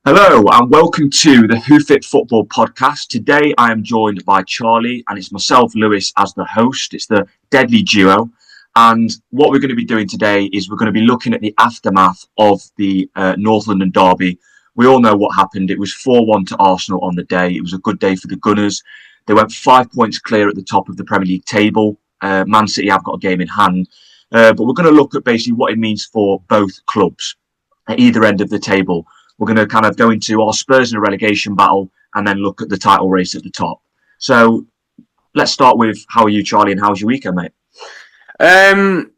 Hello and welcome to the Hoof Football Podcast. Today I am joined by Charlie and it's myself, Lewis, as the host. It's the deadly duo. And what we're going to be doing today is we're going to be looking at the aftermath of the North London derby. We all know what happened. It was 4-1 to Arsenal on the day. It was a good day for the Gunners. They went 5 points clear at the top of the Premier League table. Man City have got a game in hand. But we're going to look at basically what it means for both clubs at either end of the table. We're going to kind of go into our Spurs in a relegation battle and then look at the title race at the top. So let's start with how are you, Charlie, and how's your weekend, mate? Well,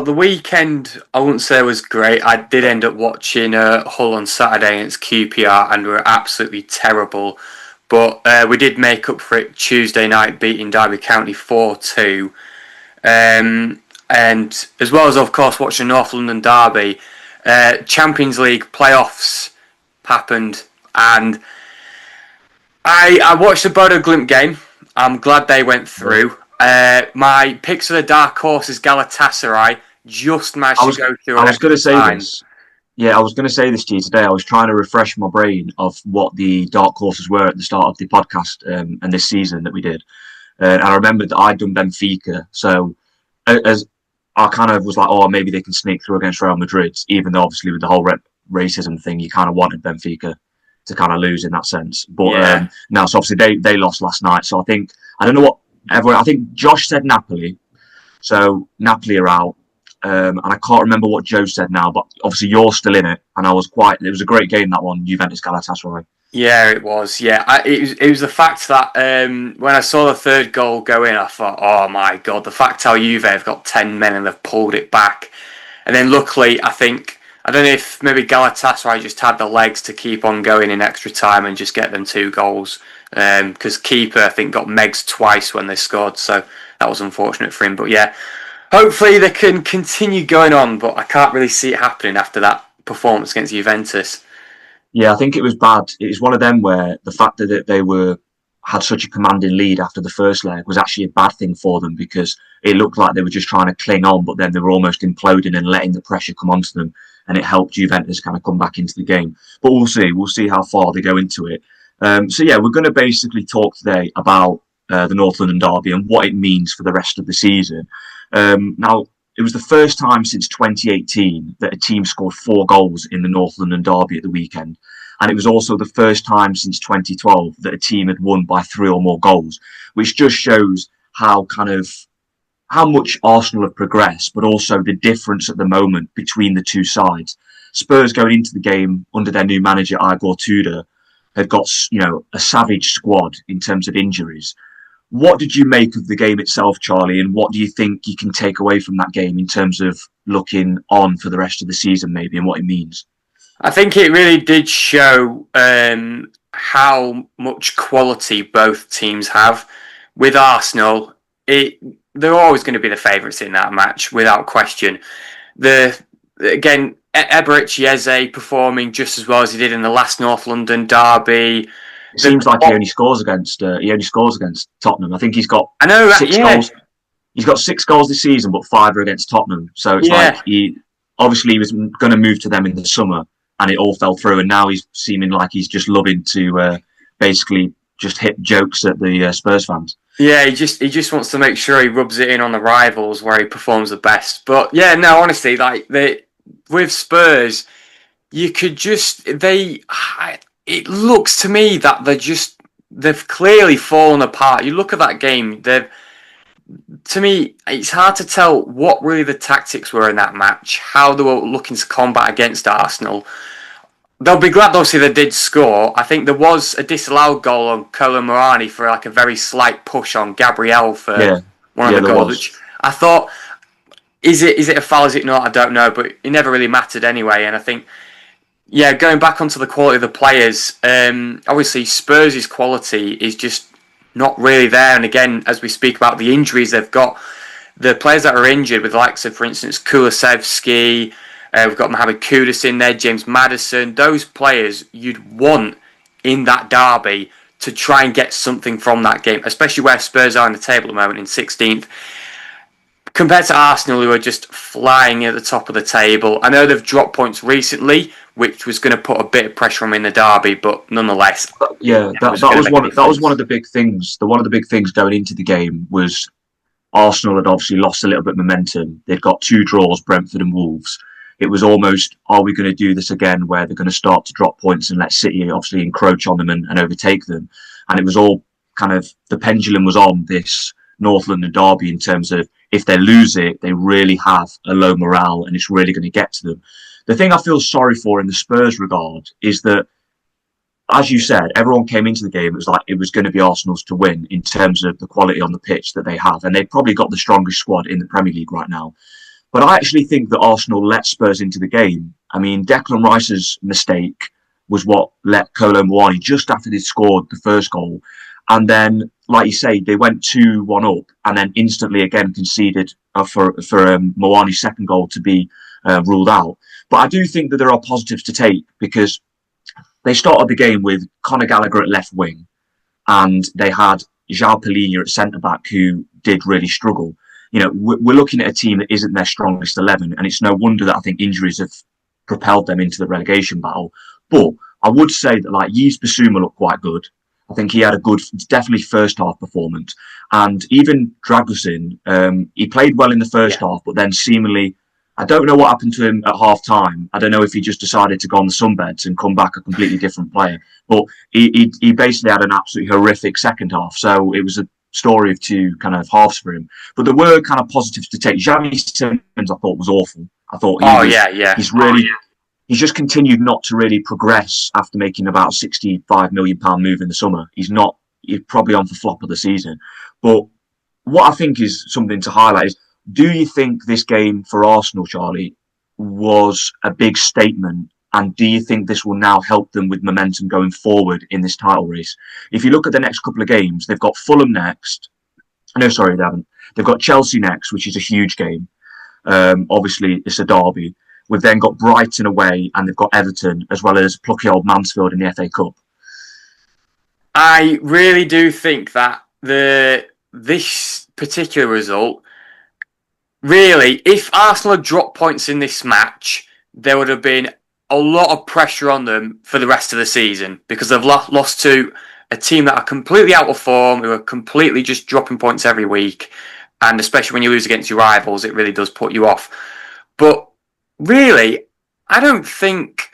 the weekend I wouldn't say was great. I did end up watching Hull on Saturday against QPR and we were absolutely terrible. But we did make up for it Tuesday night, beating Derby County 4-2. And as well as, of course, watching North London derby, Champions League playoffs happened, and I watched the Bodo Glimt game. I'm glad they went through. My picks for the dark horse is Galatasaray. Just managed to go through. I was going to say this. Yeah, I was going to say this to you today. I was trying to refresh my brain of what the dark horses were at the start of the podcast and this season that we did. And I remembered that I'd done Benfica, so as I kind of was like, oh, maybe they can sneak through against Real Madrid, even though obviously with the whole racism thing, you kind of wanted Benfica to kind of lose in that sense. But now, so obviously they lost last night. So I don't know what everyone, I think Josh said Napoli. So Napoli are out. And I can't remember what Joe said now, but obviously you're still in it. And it was a great game, that one, Juventus Galatasaray. Yeah, it was. Yeah, it was the fact that when I saw the third goal go in, I thought, oh my God, the fact how Juve have got 10 men and they've pulled it back. And then luckily, I don't know if maybe Galatasaray just had the legs to keep on going in extra time and just get them 2 goals. Because keeper, I think, got Megs twice when they scored, so that was unfortunate for him. But yeah, hopefully they can continue going on, but I can't really see it happening after that performance against Juventus. Yeah, I think it was bad. It was one of them where the fact that they had such a commanding lead after the first leg was actually a bad thing for them, because it looked like they were just trying to cling on, but then they were almost imploding and letting the pressure come onto them, and it helped Juventus kind of come back into the game. But we'll see how far they go into it. So yeah, we're going to basically talk today about the North London derby and what it means for the rest of the season. Now, it was the first time since 2018 that a team scored 4 goals in the North London derby at the weekend. And it was also the first time since 2012 that a team had won by 3 or more goals, which just shows how much Arsenal have progressed, but also the difference at the moment between the two sides. Spurs going into the game under their new manager, Igor Tudor, have got, a savage squad in terms of injuries. What did you make of the game itself, Charlie, and what do you think you can take away from that game in terms of looking on for the rest of the season, maybe, and what it means? I think it really did show how much quality both teams have. With Arsenal, they're always going to be the favourites in that match, without question. Again, Eberechi Eze performing just as well as he did in the last North London derby. It seems like he only scores against Tottenham. I think he's got 6 goals. He's got 6 goals this season, but 5 are against Tottenham. So it's like he was going to move to them in the summer, and it all fell through. And now he's seeming like he's just loving to basically just hit jokes at the Spurs fans. Yeah, he just wants to make sure he rubs it in on the rivals where he performs the best. But yeah, no, honestly, with Spurs, you could it looks to me that they've clearly fallen apart. You look at that game, to me, it's hard to tell what really the tactics were in that match, how they were looking to combat against Arsenal. They'll be glad, obviously, they did score. I think there was a disallowed goal on Kolo Muani for a very slight push on Gabriel for one of the goals, which I thought, is it a foul, is it not? I don't know, but it never really mattered anyway. And I think, going back onto the quality of the players, obviously Spurs' quality is just not really there. And again, as we speak about the injuries they've got, the players that are injured, with the likes of, for instance, Kulusevski, we've got Mohamed Kudus in there, James Maddison, those players you'd want in that derby to try and get something from that game, especially where Spurs are in the table at the moment in 16th. compared to Arsenal, who are just flying at the top of the table. I know they've dropped points recently, which was going to put a bit of pressure on them in the derby, but nonetheless, Yeah, that was one of the big things. One of the big things going into the game was Arsenal had obviously lost a little bit of momentum. They'd got 2 draws, Brentford and Wolves. It was almost, are we going to do this again, where they're going to start to drop points and let City obviously encroach on them and overtake them? And it was all kind of, the pendulum was on this North London derby in terms of, if they lose it, they really have a low morale and it's really going to get to them. The thing I feel sorry for in the Spurs regard is that, as you said, everyone came into the game, it was like it was going to be Arsenal's to win in terms of the quality on the pitch that they have. And they've probably got the strongest squad in the Premier League right now. But I actually think that Arsenal let Spurs into the game. I mean, Declan Rice's mistake was what let Kolo Muani, just after they'd scored the first goal. And then, like you say, they went 2-1 up and then instantly again conceded for Muani's second goal to be ruled out. But I do think that there are positives to take, because they started the game with Conor Gallagher at left wing, and they had João Palhinha at centre back, who did really struggle. You know, we're looking at a team that isn't their strongest 11, and it's no wonder that I think injuries have propelled them into the relegation battle. But I would say that, like, Yves Bissouma looked quite good. I think he had a good, definitely first half performance, and even Dragusin, he played well in the first half, but then seemingly, I don't know what happened to him at half time. I don't know if he just decided to go on the sunbeds and come back a completely different player. But he basically had an absolutely horrific second half. So it was a story of 2 kind of halves for him. But there were kind of positives to take. Jamie Simmons, I thought, was awful. I thought he's just continued not to really progress after making about £65 million move in the summer. He's probably on for flop of the season. But what I think is something to highlight is, do you think this game for Arsenal, Charlie, was a big statement? And do you think this will now help them with momentum going forward in this title race? If you look at the next couple of games, they've got Fulham next. No, sorry, they haven't. They've got Chelsea next, which is a huge game. Obviously, it's a derby. We've then got Brighton away, and they've got Everton, as well as plucky old Mansfield in the FA Cup. I really do think that this particular result, really, if Arsenal had dropped points in this match, there would have been a lot of pressure on them for the rest of the season, because they've lost to a team that are completely out of form, who are completely just dropping points every week. And especially when you lose against your rivals, it really does put you off. But really, I don't think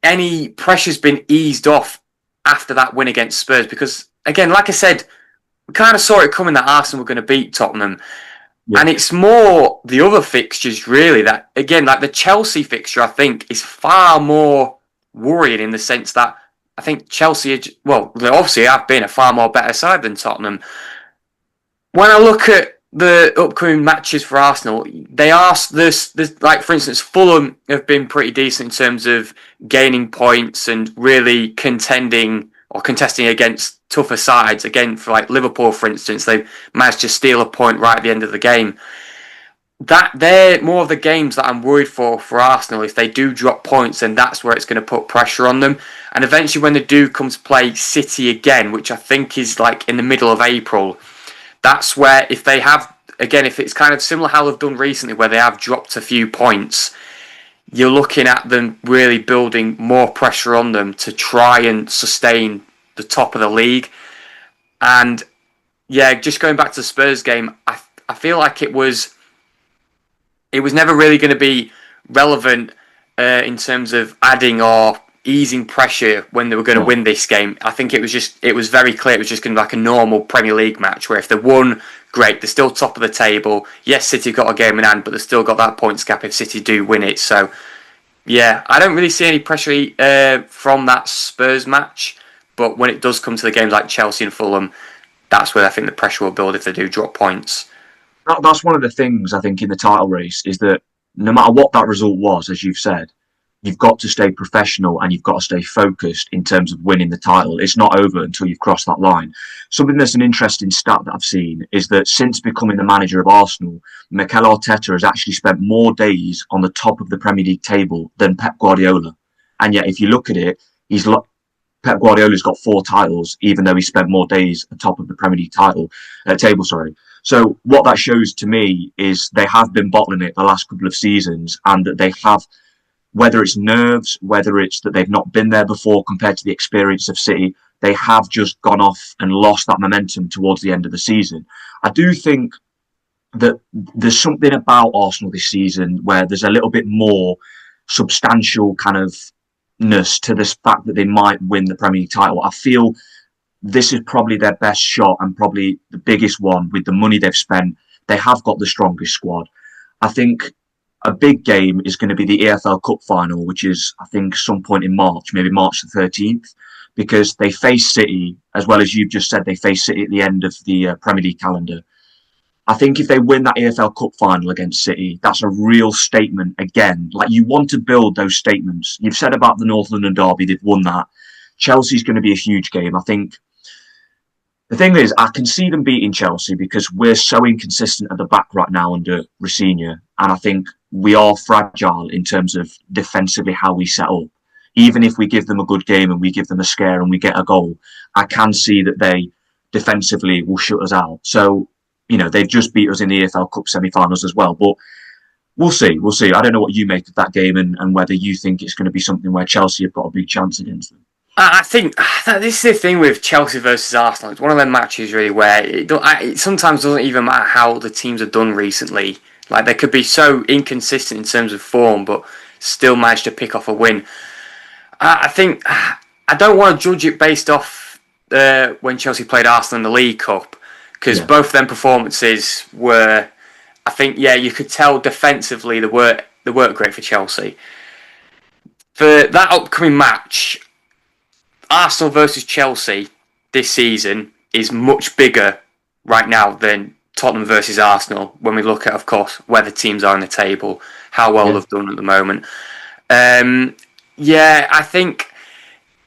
any pressure's been eased off after that win against Spurs, because, again, like I said, we kind of saw it coming that Arsenal were going to beat Tottenham. Yeah. And it's more the other fixtures, really, that, again, like the Chelsea fixture, I think, is far more worrying, in the sense that I think Chelsea, they obviously have been a far more better side than Tottenham. When I look at the upcoming matches for Arsenal, they are, there's like, for instance, Fulham have been pretty decent in terms of gaining points and really contesting against tougher sides. Again, for like Liverpool, for instance, they managed to steal a point right at the end of the game. That they're more of the games that I'm worried for Arsenal. If they do drop points, then that's where it's going to put pressure on them. And eventually, when they do come to play City again, which I think is like in the middle of April, that's where, if they have, again, if it's kind of similar how they've done recently, where they have dropped a few points, you're looking at them really building more pressure on them to try and sustain the top of the league. And yeah, just going back to the Spurs game, I feel like it was never really going to be relevant in terms of adding or easing pressure when they were going to win this game. I think it was very clear it was just going to be like a normal Premier League match, where if they won, great, they're still top of the table. Yes, City got a game in hand, but they've still got that points gap if City do win it. So yeah, I don't really see any pressure from that Spurs match, but when it does come to the games like Chelsea and Fulham, that's where I think the pressure will build if they do drop points. That's one of the things, I think, in the title race, is that no matter what that result was, as you've said, you've got to stay professional and you've got to stay focused in terms of winning the title. It's not over until you've crossed that line. Something that's an interesting stat that I've seen is that since becoming the manager of Arsenal, Mikel Arteta has actually spent more days on the top of the Premier League table than Pep Guardiola. And yet, if you look at it, Pep Guardiola's got 4 titles, even though he spent more days atop of the Premier League table. So what that shows to me is they have been bottling it the last couple of seasons, and that they have, whether it's nerves, whether it's that they've not been there before compared to the experience of City, they have just gone off and lost that momentum towards the end of the season. I do think that there's something about Arsenal this season where there's a little bit more substantial kind of ness to this fact that they might win the Premier League title. I feel this is probably their best shot and probably the biggest one with the money they've spent. They have got the strongest squad. I think a big game is going to be the EFL Cup final, which is, I think, some point in March, maybe March the 13th, because they face City, as well as you've just said, they face City at the end of the Premier League calendar. I think if they win that EFL Cup final against City, that's a real statement again. Like, you want to build those statements. You've said about the North London derby, they've won that. Chelsea's going to be a huge game. I think the thing is, I can see them beating Chelsea because we're so inconsistent at the back right now under Rosinha. And I think we are fragile in terms of defensively how we set up. Even if we give them a good game and we give them a scare and we get a goal, I can see that they defensively will shut us out. So, you know, they've just beat us in the EFL Cup semi-finals as well. But we'll see. We'll see. I don't know what you make of that game and whether you think it's going to be something where Chelsea have got a big chance against them. I think that this is the thing with Chelsea versus Arsenal. It's one of them matches really where it sometimes doesn't even matter how the teams have done recently. Like, they could be so inconsistent in terms of form, but still manage to pick off a win. I think I don't want to judge it based off when Chelsea played Arsenal in the League Cup, because both of them performances were, I think, you could tell defensively they weren't great for Chelsea. For that upcoming match, Arsenal versus Chelsea this season is much bigger right now than Tottenham versus Arsenal when we look at, of course, where the teams are in the table, how well they've done at the moment. I think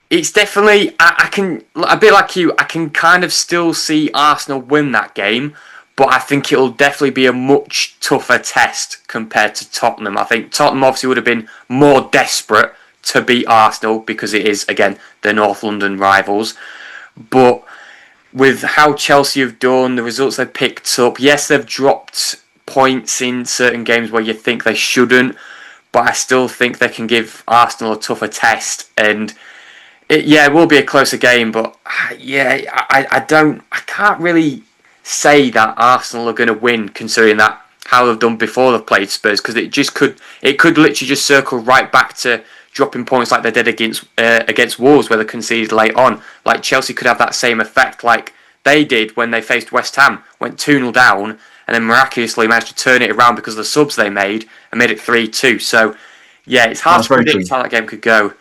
it's definitely, I can, a bit like you, I can kind of still see Arsenal win that game, but I think it'll definitely be a much tougher test compared to Tottenham. I think Tottenham obviously would have been more desperate to beat Arsenal because it is, again, the North London rivals. But with how Chelsea have done, the results they've picked up, yes, they've dropped points in certain games where you think they shouldn't, but I still think they can give Arsenal a tougher test. And it will be a closer game, but I can't really say that Arsenal are going to win, considering that how they've done before they've played Spurs, because it could literally just circle right back to dropping points like they did against Wolves, where they conceded late on. Like, Chelsea could have that same effect like they did when they faced West Ham, went 2-0 down, and then miraculously managed to turn it around because of the subs they made and made it 3-2. So, it's hard to predict how that game could go.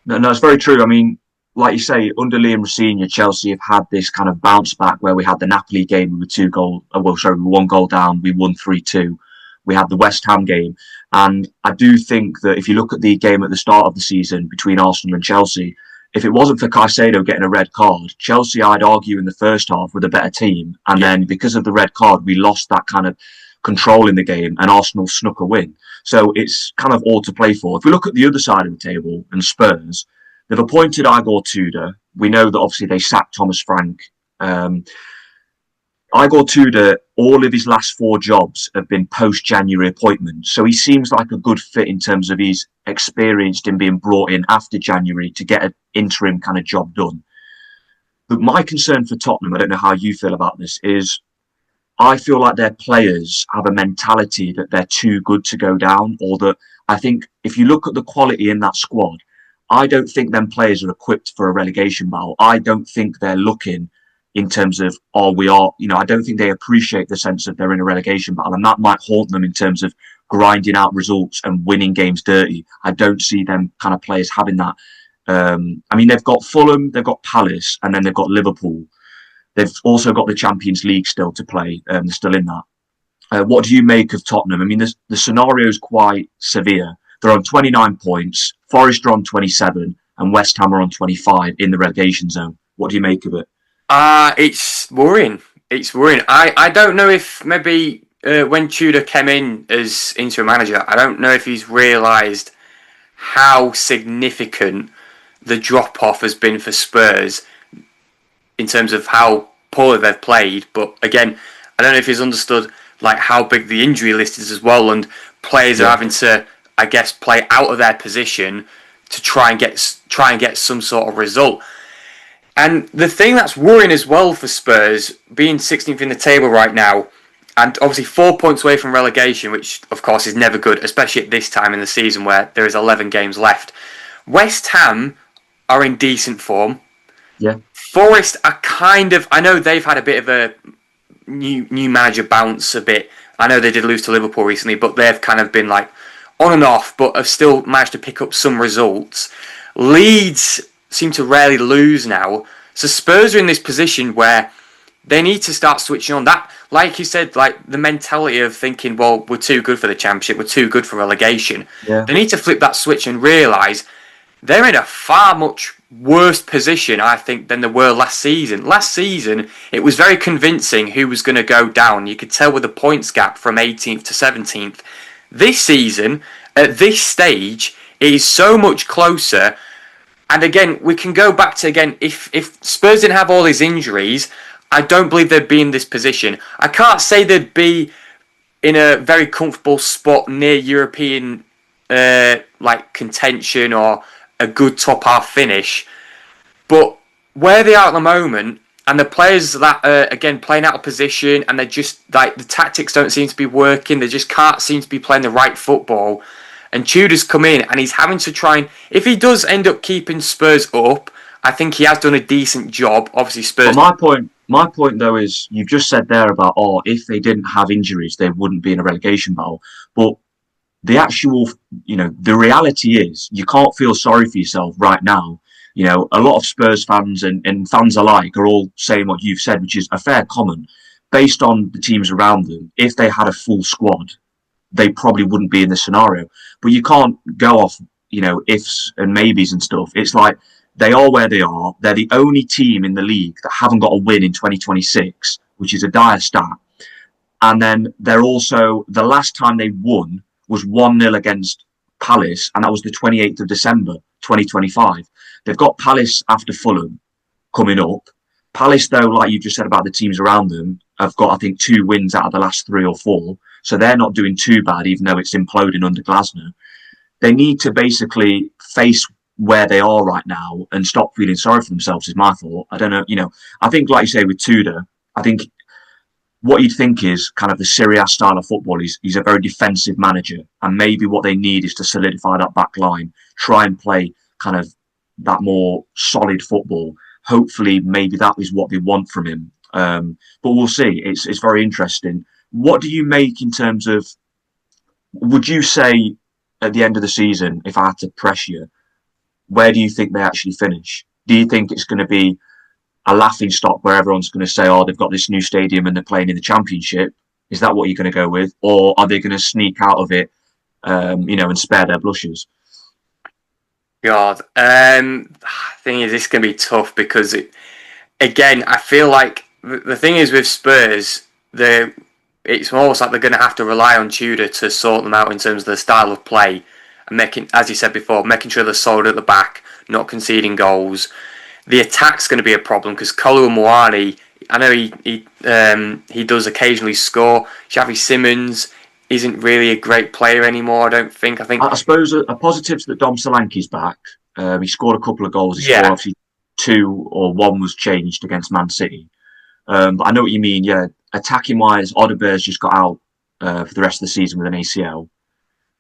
No, it's very true. I mean, like you say, under Liam Rosinha, Chelsea have had this kind of bounce back where we had the Napoli game, we were 1 goal down, we won 3-2. We had the West Ham game. And I do think that if you look at the game at the start of the season between Arsenal and Chelsea, if it wasn't for Caicedo getting a red card, Chelsea, I'd argue, in the first half were the better team. And then because of the red card, we lost that kind of control in the game and Arsenal snuck a win. So it's kind of all to play for. If we look at the other side of the table and Spurs, they've appointed Igor Tudor. We know that obviously they sacked Thomas Frank. Igor Tudor, all of his last 4 jobs have been post-January appointments. So he seems like a good fit in terms of he's experienced in being brought in after January to get an interim kind of job done. But my concern for Tottenham, I don't know how you feel about this, is I feel like their players have a mentality that they're too good to go down, or that I think if you look at the quality in that squad, I don't think them players are equipped for a relegation battle. I don't think they're looking in terms of, I don't think they appreciate the sense that they're in a relegation battle, and that might haunt them in terms of grinding out results and winning games dirty. I don't see them kind of players having that. They've got Fulham, they've got Palace, and then they've got Liverpool. They've also got the Champions League still to play. They're still in that. What do you make of Tottenham? I mean, the scenario is quite severe. They're on 29 points, Forest are on 27, and West Ham are on 25 in the relegation zone. What do you make of it? It's worrying. I don't know if maybe when Tudor came in as interim manager, I don't know if he's realised how significant the drop-off has been for Spurs in terms of how poorly they've played. But again, I don't know if he's understood like how big the injury list is as well, and players are having to, I guess, play out of their position to try and get some sort of result. And the thing that's worrying as well for Spurs, being 16th in the table right now, and obviously 4 points away from relegation, which of course is never good, especially at this time in the season where there is 11 games left. West Ham are in decent form. Yeah. Forest are kind of, I know they've had a bit of a new manager bounce a bit. I know they did lose to Liverpool recently, but they've kind of been like on and off, but have still managed to pick up some results. Leeds seem to rarely lose now. So Spurs are in this position where they need to start switching on. That, like you said, like the mentality of thinking, well, we're too good for the Championship, we're too good for relegation. Yeah. They need to flip that switch and realise they're in a far much worse position, I think, than they were last season. Last season, it was very convincing who was going to go down. You could tell with the points gap from 18th to 17th. This season, at this stage, it is so much closer. And again, we can go back to, again, if Spurs didn't have all these injuries, I don't believe they'd be in this position. I can't say they'd be in a very comfortable spot near European like contention or a good top half finish. But where they are at the moment, and the players that are, again, playing out of position, and they're just, like, the tactics don't seem to be working, they just can't seem to be playing the right football. And Tudor's come in, and he's having to try and, if he does end up keeping Spurs up, I think he has done a decent job. Obviously, Spurs... But my point, though, is you've just said there about, if they didn't have injuries, they wouldn't be in a relegation battle. But the actual, the reality is you can't feel sorry for yourself right now. A lot of Spurs fans and fans alike are all saying what you've said, which is a fair comment. Based on the teams around them, if they had a full squad, they probably wouldn't be in this scenario. But you can't go off, ifs and maybes and stuff. It's like they are where they are. They're the only team in the league that haven't got a win in 2026, which is a dire stat. And then they're also, the last time they won was 1-0 against Palace, and that was the 28th of December, 2025. They've got Palace after Fulham coming up. Palace, though, like you just said about the teams around them, have got, I think, 2 wins out of the last 3 or 4. So they're not doing too bad, even though it's imploding under Glasner. They need to basically face where they are right now and stop feeling sorry for themselves, is my thought. I don't know, I think, like you say, with Tudor, I think what you'd think is kind of the Serie A style of football. He's a very defensive manager, and maybe what they need is to solidify that back line, try and play kind of that more solid football. Hopefully, maybe that is what they want from him. But we'll see. It's very interesting. What do you make in terms of, would you say at the end of the season, if I had to press you, where do you think they actually finish? Do you think it's going to be a laughing stock where everyone's going to say, they've got this new stadium and they're playing in the Championship? Is that what you're going to go with? Or are they going to sneak out of it, and spare their blushes? God. The thing is, it's going to be tough because, again, I feel like the thing is with Spurs, it's almost like they're going to have to rely on Tudor to sort them out in terms of the style of play and making, as you said before, making sure they're solid at the back, not conceding goals. The attack's going to be a problem because Kolo Muani, I know he does occasionally score. Xavi Simons isn't really a great player anymore, I don't think. I suppose a positive's that Dom Solanke's back. He scored a couple of goals. He scored obviously 2 or 1 was changed against Man City. But I know what you mean. Yeah, attacking wise, Odebear's just got out for the rest of the season with an ACL.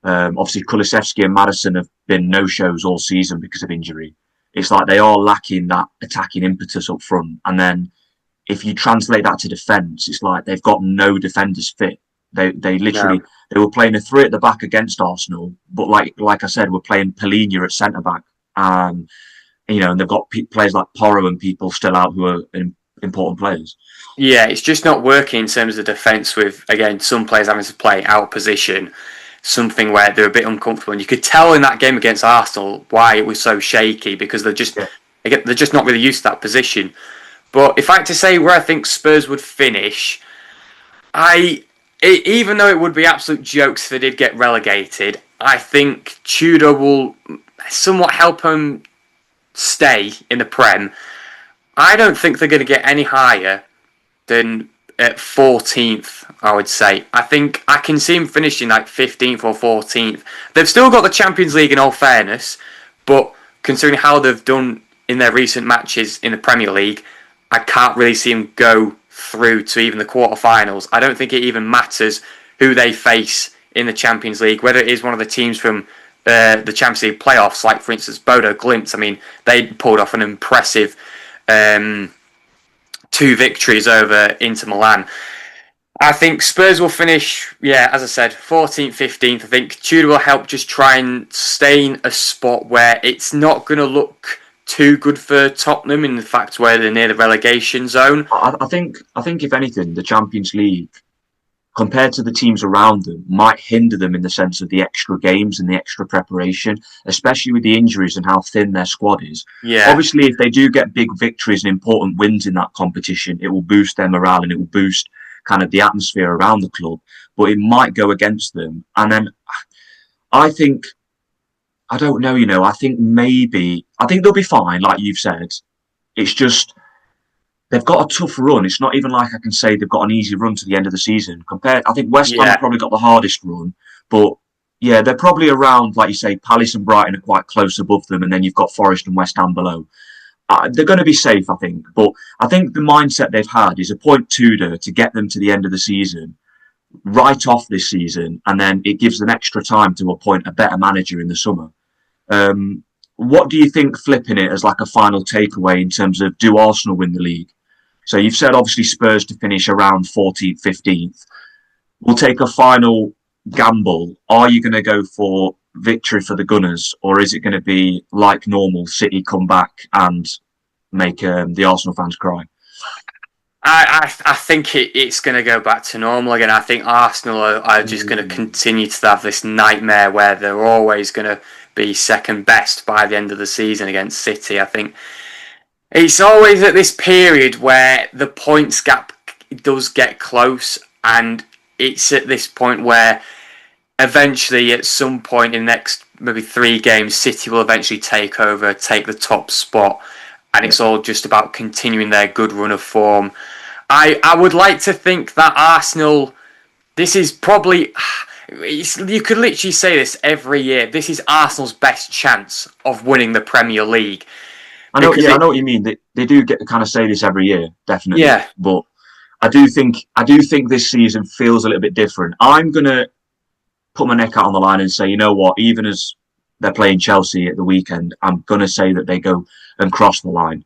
Obviously, Kulusevski and Maddison have been no-shows all season because of injury. It's like they are lacking that attacking impetus up front. And then if you translate that to defence, it's like they've got no defenders fit. They literally, they were playing a 3 at the back against Arsenal, but like I said, we're playing Polina at centre back. And they've got players like Porro and people still out who are important players. Yeah, it's just not working in terms of defence with, again, some players having to play out of position, something where they're a bit uncomfortable. And you could tell in that game against Arsenal why it was so shaky, because they're just not really used to that position. But if I had to say where I think Spurs would finish, even though it would be absolute jokes if they did get relegated, I think Tudor will somewhat help them stay in the Prem. I don't think they're going to get any higher than at 14th, I would say. I think I can see him finishing like 15th or 14th. They've still got the Champions League in all fairness, but considering how they've done in their recent matches in the Premier League, I can't really see them go through to even the quarterfinals. I don't think it even matters who they face in the Champions League, whether it is one of the teams from the Champions League playoffs, like for instance Bodo Glimt. I mean, they pulled off an impressive 2 victories over Inter Milan. I think Spurs will finish, as I said, 14th, 15th. I think Tudor will help just try and sustain a spot where it's not going to look too good for Tottenham in the fact where they're near the relegation zone. I think if anything, the Champions League, compared to the teams around them, might hinder them in the sense of the extra games and the extra preparation, especially with the injuries and how thin their squad is. Yeah. Obviously, if they do get big victories and important wins in that competition, it will boost their morale and it will boost kind of the atmosphere around the club, but it might go against them. And then I think, I don't know, I think they'll be fine, like you've said. It's just, they've got a tough run. It's not even like I can say they've got an easy run to the end of the season. I think West Ham have probably got the hardest run, but yeah, they're probably around, like you say, Palace and Brighton are quite close above them, and then you've got Forest and West Ham below. They're going to be safe, I think. But I think the mindset they've had is appoint Tudor to get them to the end of the season, right off this season, and then it gives them extra time to appoint a better manager in the summer. What do you think, flipping it as like a final takeaway in terms of, do Arsenal win the league? So you've said obviously Spurs to finish around 14th, 15th. We'll take a final gamble. Are you going to go for victory for the Gunners, or is it going to be like normal, City come back and make the Arsenal fans cry? I think it's going to go back to normal again. I think Arsenal are just going to continue to have this nightmare where they're always going to be second best by the end of the season against City. I think it's always at this period where the points gap does get close, and it's at this point where eventually, at some point in the next maybe 3 games, City will eventually take over, take the top spot, and it's all just about continuing their good run of form. I would like to think that Arsenal, this is probably, you could literally say this every year, this is Arsenal's best chance of winning the Premier League. I know what you mean. They do get to kind of say this every year, definitely. Yeah. But I do think this season feels a little bit different. I'm gonna put my neck out on the line and say, you know what? Even as they're playing Chelsea at the weekend, I'm gonna say that they go and cross the line.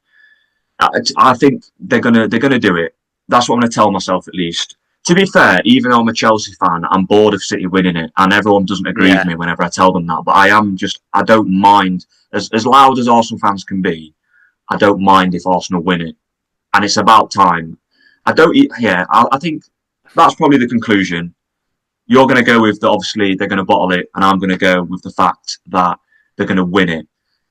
I think they're gonna do it. That's what I'm gonna tell myself, at least. To be fair, even though I'm a Chelsea fan, I'm bored of City winning it, and everyone doesn't agree with me whenever I tell them that. But I don't mind, as loud as Arsenal fans can be, I don't mind if Arsenal win it, and it's about time. I think that's probably the conclusion. You're going to go with obviously they're going to bottle it, and I'm going to go with the fact that they're going to win it.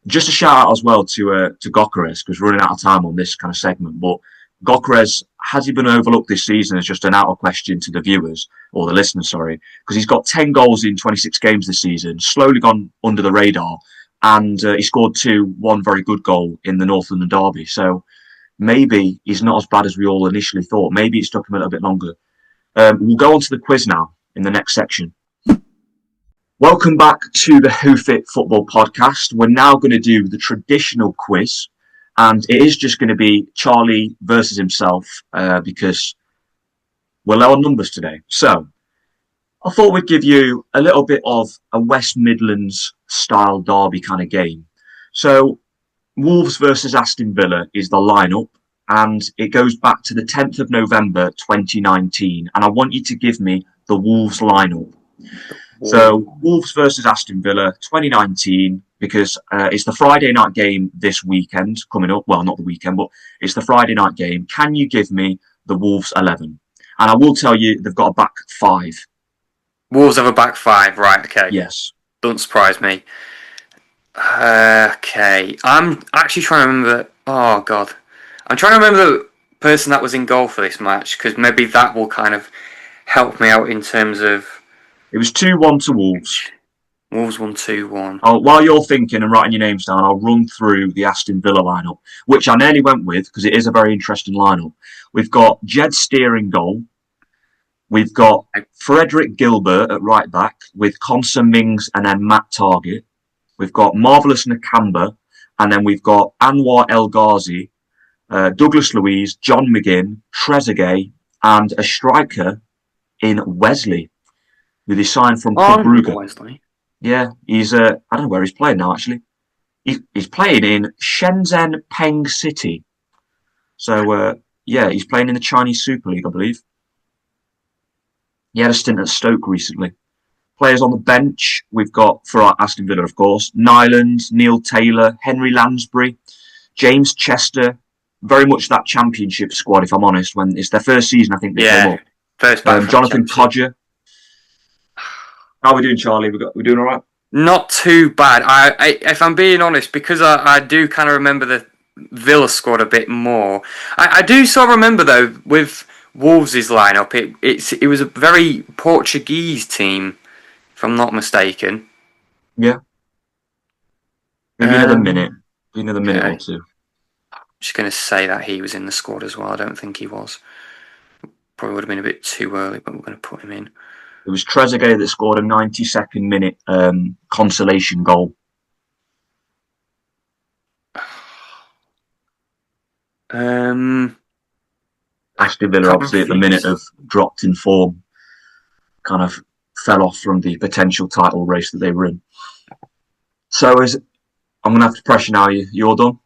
Just a shout out as well to Gyökeres, because we're running out of time on this kind of segment. But Gyökeres, has he been overlooked this season? Is just an out of question to the viewers, or the listeners, sorry, because he's got 10 goals in 26 games this season, slowly gone under the radar, and he scored 1 very good goal in the North London derby. So maybe he's not as bad as we all initially thought. Maybe it's took him a little bit longer. We'll go on to the quiz now in the next section. Welcome back to the Hoof Football Podcast. We're now going to do the traditional quiz, and it is just going to be Charlie versus himself because we're low on numbers today. So I thought we'd give you a little bit of a West Midlands style derby kind of game. So Wolves versus Aston Villa is the lineup, and it goes back to the 10th of November 2019, and I want you to give me the Wolves lineup. So Wolves versus Aston Villa 2019, because it's the Friday night game this weekend coming up. Well, not the weekend, but it's the Friday night game. Can you give me the Wolves 11? And I will tell you, they've got a back 5. Wolves have a back 5, right? Okay. Yes. Don't surprise me. Okay. I'm actually trying to remember. Oh, God. I'm trying to remember the person that was in goal for this match, because maybe that will kind of help me out in terms of. It was 2-1 to Wolves. Wolves won 2-1. While you're thinking and writing your names down, I'll run through the Aston Villa lineup, which I nearly went with because it is a very interesting lineup. We've got Jed Steer in goal. We've got Frederick Gilbert at right back with Conser Mings and then Matt Targett. We've got Marvelous Nakamba, and then we've got Anwar El Ghazi, Douglas Luiz, John McGinn, Trezeguet, and a striker in Wesley, who they signed from Club Brugge. Wesley. Yeah, he's I don't know where he's playing now, actually. He's playing in Shenzhen Peng City. So, yeah, he's playing in the Chinese Super League, I believe. He had a stint at Stoke recently. Players on the bench, we've got, for our Aston Villa, of course, Nyland, Neil Taylor, Henry Lansbury, James Chester. Very much that Championship squad, if I'm honest. When it's their first season, I think they came up. First back Jonathan Codger. How are we doing, Charlie? We doing all right? Not too bad. I if I'm being honest, because I do kind of remember the Villa squad a bit more. I do sort of remember, though, with Wolves' lineup, it was a very Portuguese team, if I'm not mistaken. Yeah. Maybe another minute. Another minute or two. I'm just going to say that he was in the squad as well. I don't think he was. Probably would have been a bit too early, but we're going to put him in. It was Trezeguet that scored a 92nd minute consolation goal. Aston Villa, obviously, at the minute have dropped in form. Kind of fell off from the potential title race that they were in. So I'm going to have to pressure now. You're done?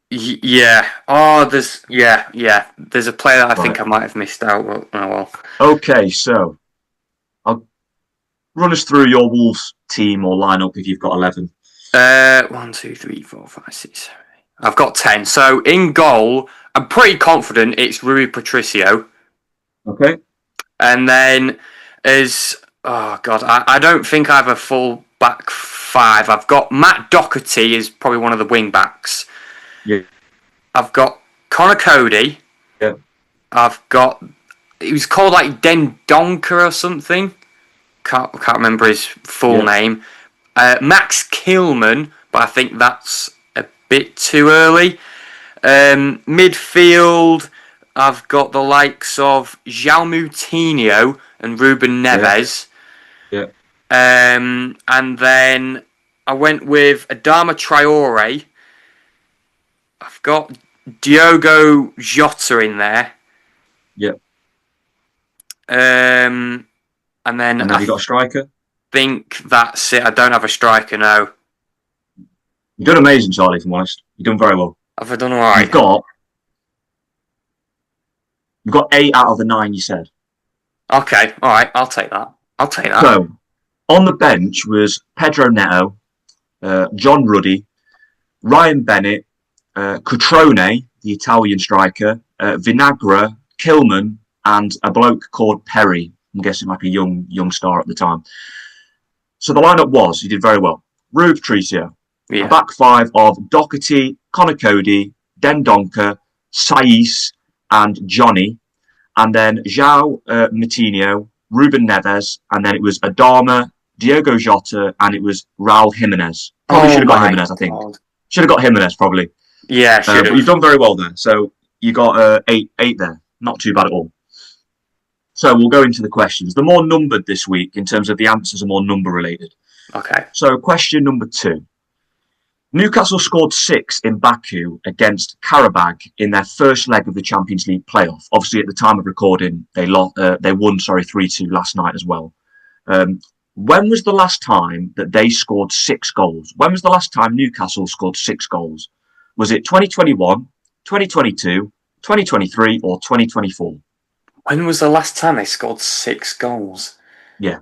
Yeah. Oh, there's There's a player that I think I might have missed out. Oh, well. Okay, so I'll run us through your Wolves team or lineup if you've got 11. 1, 2, 3, 4, 5, 6, 7, 8. I've got 10. So in goal, I'm pretty confident it's Rui Patricio. Okay. And then I don't think I have a full back five. I've got Matt Doherty is probably one of the wing backs. Yeah. I've got Connor Cody. Yeah. I've got, he was called like Den Donker or something. Can't remember his full name. Max Kilman, but I think that's a bit too early. Midfield, I've got the likes of João Moutinho and Ruben Neves. Yeah. And then I went with Adama Traore. I've got Diogo Jota in there. Yeah. And then have you got a striker? Think that's it. I don't have a striker, no. You've done amazing, Charlie, if I'm honest. You've done very well. Have I done all right? You've got 8 out of the 9 you said. Okay, all right. I'll take that. So, on the bench was Pedro Neto, John Ruddy, Ryan Bennett, Cutrone, the Italian striker, Vinagre, Kilman, and a bloke called Perry. I'm guessing like a young star at the time. So the lineup was, you did very well. Rui Patricio, a back five of Doherty, Connor Cody, Den Donker, Saiz, and Johnny. And then João Moutinho, Ruben Neves, and then it was Adama, Diogo Jota, and it was Raul Jimenez. Probably should have got Jimenez, I think. Should have got Jimenez, probably. Yeah, should have. But you've done very well there. So you got 8 there. Not too bad at all. So we'll go into the questions. They're more numbered this week in terms of the answers are more number related. Okay. So question number 2. Newcastle scored 6 in Baku against Karabag in their first leg of the Champions League playoff. Obviously, at the time of recording, they won 3-2 last night as well. When was the last time that they scored 6 goals? When was the last time Newcastle scored 6 goals? Was it 2021, 2022, 2023, or 2024? When was the last time they scored 6 goals? Yeah.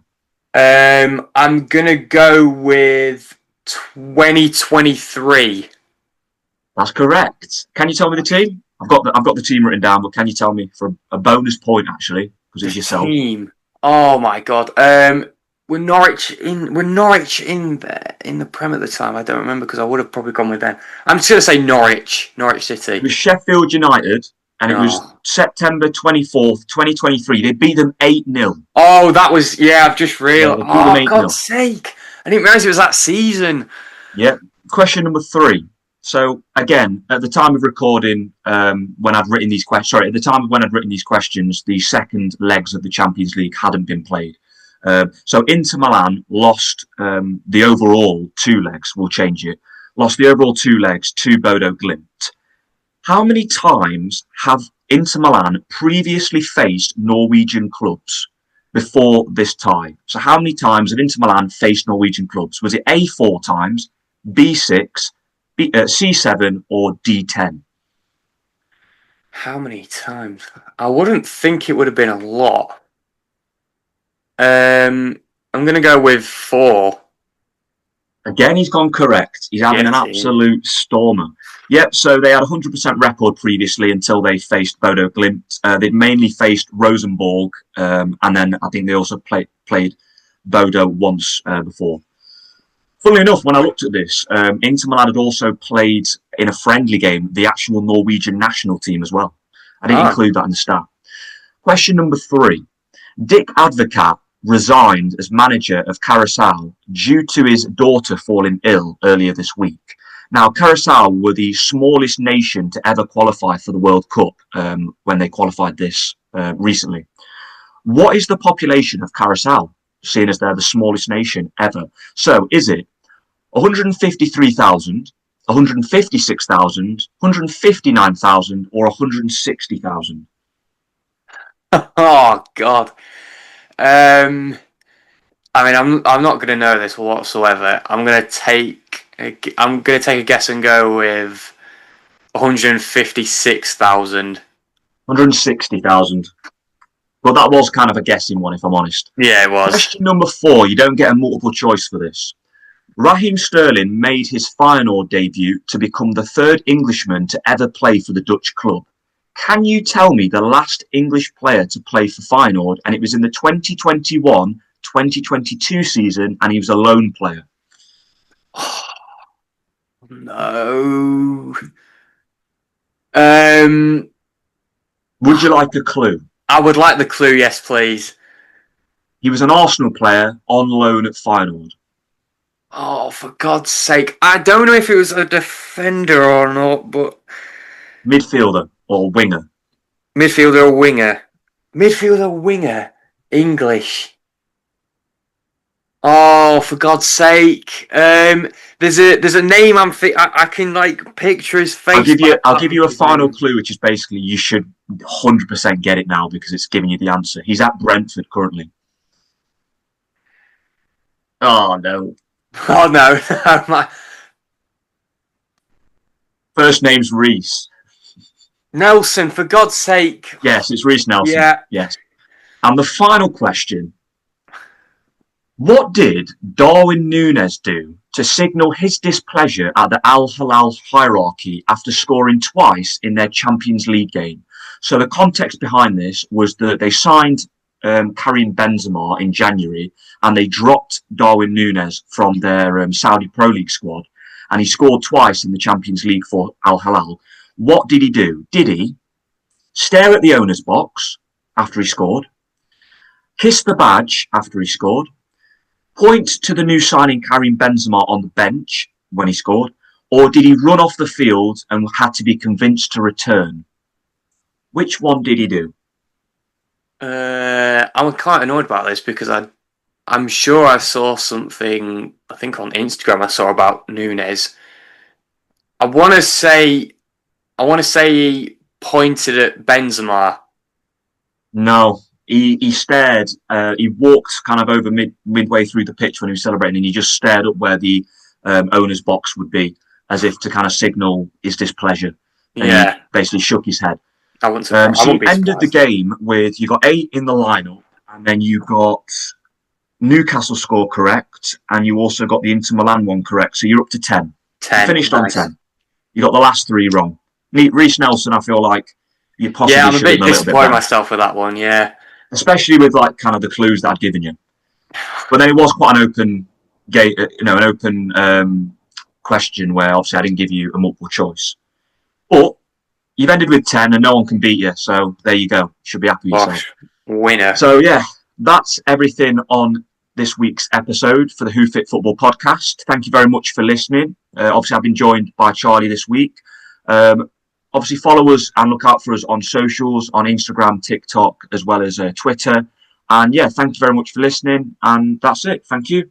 I'm gonna go with 2023. That's correct. Can you tell me the team? I've got the team written down, but can you tell me for a bonus point actually because it's yourself? Team. Oh my god. Were Norwich in there in the Prem at the time? I don't remember because I would have probably gone with them. I'm just gonna say Norwich City. It was Sheffield United. And it was September 24th, 2023. They beat them 8-0. Oh, that was... Yeah, I've just realised. Yeah, God's sake. I didn't realise it was that season. Yeah. Question number 3. So again, at the time of recording, when I'd written these questions, sorry, at the time of when I'd written these questions, the second legs of the Champions League hadn't been played. So Inter Milan lost the overall 2 legs. We'll change it. Lost the overall 2 legs to Bodo Glimt. How many times have Inter Milan previously faced Norwegian clubs before this tie? So how many times have Inter Milan faced Norwegian clubs? Was it A, 4 times, B, 6, C, 7, or D, 10? How many times? I wouldn't think it would have been a lot. I'm going to go with 4. Again, he's gone correct. He's having an absolute stormer. Yep, so they had a 100% record previously until they faced Bodo Glimt. They'd mainly faced Rosenborg, and then I think they also played Bodo once before. Funnily enough, when I looked at this, Inter Milan had also played in a friendly game the actual Norwegian national team as well. I didn't include that in the stat. Question number 3. Dick Advocat resigned as manager of Curaçao due to his daughter falling ill earlier this week. Now, Curaçao were the smallest nation to ever qualify for the World Cup when they qualified this recently. What is the population of Curaçao, seeing as they're the smallest nation ever? So, is it 153,000, 156,000, 159,000, or 160,000? Oh God. I mean, I'm not going to know this whatsoever. I'm going to take a guess and go with 156,000. 160,000. Well, that was kind of a guessing one, if I'm honest. Yeah, it was. Question number 4. You don't get a multiple choice for this. Raheem Sterling made his Feyenoord debut to become the 3rd Englishman to ever play for the Dutch club. Can you tell me the last English player to play for Feyenoord? And it was in the 2021-2022 season, and he was a lone player. Oh, no. Would you like a clue? I would like the clue, yes, please. He was an Arsenal player on loan at Feyenoord. Oh, for God's sake. I don't know if it was a defender or not, but... Midfielder or winger? Midfielder or winger? Midfielder, winger. English. Oh, for God's sake! There's a name I can like picture his face. I'll give you a final clue, which is basically you should 100% get it now because it's giving you the answer. He's at Brentford currently. Oh no! Oh no! First name's Reece. Nelson, for God's sake! Yes, it's Reece Nelson. Yeah. Yes. And the final question. What did Darwin Núñez do to signal his displeasure at the Al Hilal hierarchy after scoring twice in their Champions League game? So the context behind this was that they signed Karim Benzema in January and they dropped Darwin Núñez from their Saudi Pro League squad, and he scored twice in the Champions League for Al Hilal. What did he do? Did he stare at the owner's box after he scored, kiss the badge after he scored, point to the new signing Karim Benzema on the bench when he scored, or did he run off the field and had to be convinced to return? Which one did he do? I'm quite annoyed about this because I'm sure I saw something, I think on Instagram I saw about Núñez. I want to say he pointed at Benzema. No. He stared. He walked kind of over midway through the pitch when he was celebrating, and he just stared up where the owner's box would be, as if to kind of signal his displeasure. And yeah, he basically shook his head. I wouldn't. So he ended the game with you got 8 in the lineup, and then you got Newcastle score correct, and you also got the Inter Milan one correct. So you're up to 10. 10. You finished nice. on 10. You got the last 3 wrong. Reece Nelson, I feel like you possibly I'm a should bit have done disappointed myself with that one. Yeah. Especially with like kind of the clues that I'd given you, but then it was quite an open gate, an open question where obviously I didn't give you a multiple choice. But you've ended with 10, and no one can beat you. So there you go. Should be happy with yourself. Winner. So yeah, that's everything on this week's episode for the Hoof Football Podcast. Thank you very much for listening. Obviously, I've been joined by Charlie this week. Obviously, follow us and look out for us on socials, on Instagram, TikTok, as well as Twitter. And yeah, thank you very much for listening. And that's it. Thank you.